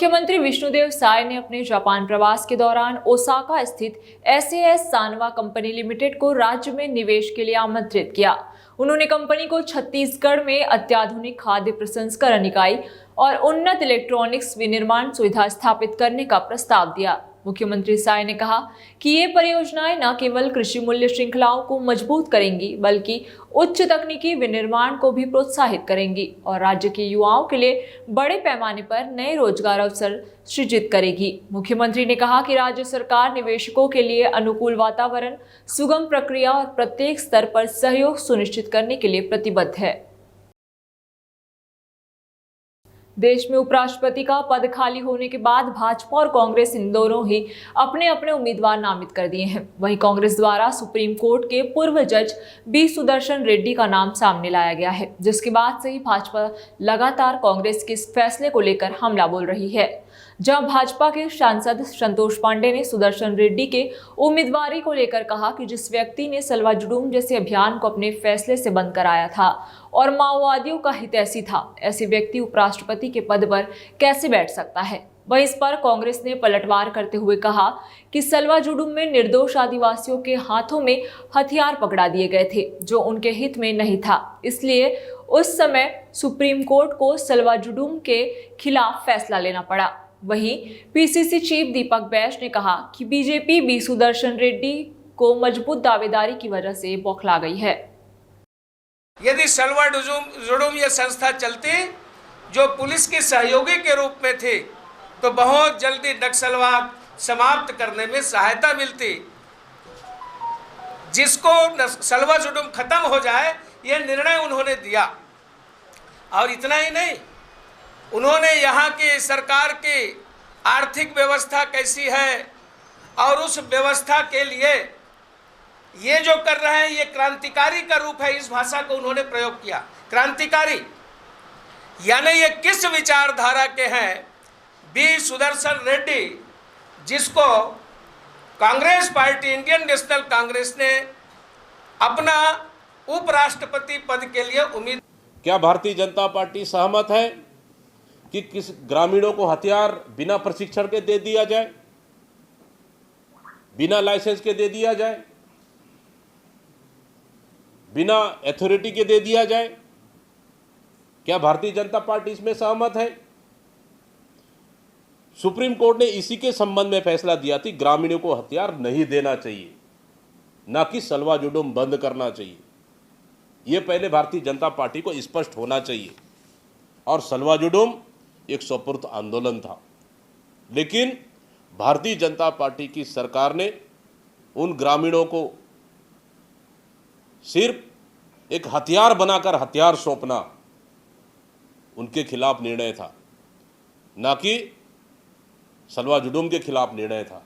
मुख्यमंत्री विष्णुदेव साय ने अपने जापान प्रवास के दौरान ओसाका स्थित SAS सानवा कंपनी लिमिटेड को राज्य में निवेश के लिए आमंत्रित किया। उन्होंने कंपनी को छत्तीसगढ़ में अत्याधुनिक खाद्य प्रसंस्करण इकाई और उन्नत इलेक्ट्रॉनिक्स विनिर्माण सुविधा स्थापित करने का प्रस्ताव दिया। मुख्यमंत्री साय ने कहा कि ये परियोजनाएं न केवल कृषि मूल्य श्रृंखलाओं को मजबूत करेंगी, बल्कि उच्च तकनीकी विनिर्माण को भी प्रोत्साहित करेंगी और राज्य के युवाओं के लिए बड़े पैमाने पर नए रोजगार अवसर सृजित करेगी। मुख्यमंत्री ने कहा कि राज्य सरकार निवेशकों के लिए अनुकूल वातावरण, सुगम प्रक्रिया और प्रत्येक स्तर पर सहयोग सुनिश्चित करने के लिए प्रतिबद्ध है। देश में उपराष्ट्रपति का पद खाली होने के बाद भाजपा और कांग्रेस इन दोनों ही अपने अपने उम्मीदवार नामित कर दिए हैं। वहीं कांग्रेस द्वारा सुप्रीम कोर्ट के पूर्व जज बी सुदर्शन रेड्डी का नाम सामने लाया गया है, जिसके बाद से ही भाजपा लगातार कांग्रेस के इस फैसले को लेकर हमला बोल रही है। जहां भाजपा के सांसद संतोष पांडे ने सुदर्शन रेड्डी के उम्मीदवारी को लेकर कहा कि जिस व्यक्ति ने सलवा जुडूम जैसे अभियान को अपने फैसले से बंद कराया था और माओवादियों का हितैषी था, ऐसे व्यक्ति उपराष्ट्रपति के पद पर कैसे बैठ सकता है। वहीं इस पर कांग्रेस ने पलटवार करते हुए कहा कि सलवा जुडूम में निर्दोष आदिवासियों के हाथों में हथियार पकड़ा दिए गए थे, जो उनके हित में नहीं था। इसलिए उस समय सुप्रीम कोर्ट को सलवा जुडूम के खिलाफ फैसला लेना पड़ा। वहीं पीसीसी चीफ दीपक बैज ने कहा कि बीजेपी बी सुदर्शन रेड्डी को मजबूत दावेदारी की वजह से बौखला गई है। यदि सलवा जुडूम ये संस्था चलती जो पुलिस के सहयोगी के रूप में थे, तो बहुत जल्दी नक्सलवाद समाप्त करने में सहायता मिलती। जिसको सलवा जुडूम खत्म हो जाए, यह निर्णय उन्होंने दिया। और इतना ही नहीं, उन्होंने यहाँ की सरकार की आर्थिक व्यवस्था कैसी है और उस व्यवस्था के लिए ये जो कर रहे हैं, ये क्रांतिकारी का रूप है। इस भाषा को उन्होंने प्रयोग किया, क्रांतिकारी। यानी ये किस विचारधारा के हैं? बी सुदर्शन रेड्डी, जिसको Congress party, Indian national Congress ने अपना उपराष्ट्रपति पद के लिए उम्मीद। क्या भारतीय जनता पार्टी सहमत है कि किस ग्रामीणों को हथियार बिना प्रशिक्षण के दे दिया जाए, बिना लाइसेंस के दे दिया जाए, बिना अथॉरिटी के दे दिया जाए? क्या भारतीय जनता पार्टी इसमें सहमत है? सुप्रीम कोर्ट ने इसी के संबंध में फैसला दिया थी, ग्रामीणों को हथियार नहीं देना चाहिए, ना कि सलवा जुडूम बंद करना चाहिए। यह पहले भारतीय जनता पार्टी को स्पष्ट होना चाहिए। और सलवा जुडूम एक स्वपुर्त आंदोलन था, लेकिन भारतीय जनता पार्टी की सरकार ने उन ग्रामीणों को सिर्फ एक हथियार बनाकर हथियार सौंपना उनके खिलाफ निर्णय था, ना कि सलवा जुडूम के खिलाफ निर्णय था।